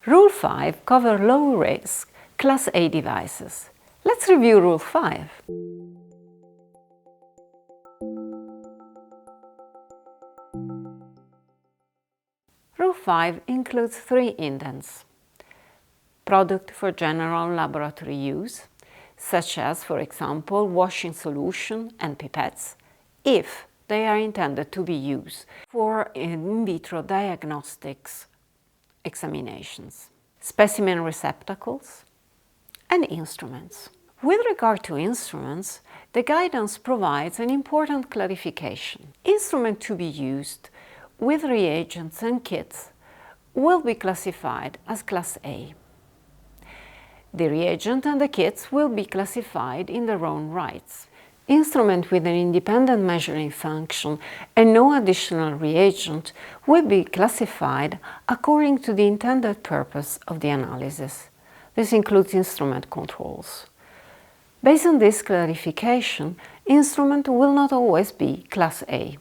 Rule 5 covers low-risk Class A devices. Let's review Rule 5. Rule 5 includes 3 indents. Product for general laboratory use, such as, for example, washing solution and pipettes, if they are intended to be used for in vitro diagnostics examinations. Specimen receptacles and instruments. With regard to instruments, the guidance provides an important clarification. Instruments to be used with reagents and kits will be classified as Class A. The reagent and the kits will be classified in their own rights. Instrument with an independent measuring function and no additional reagent will be classified according to the intended purpose of the analysis. This includes instrument controls. Based on this clarification, instrument will not always be Class A.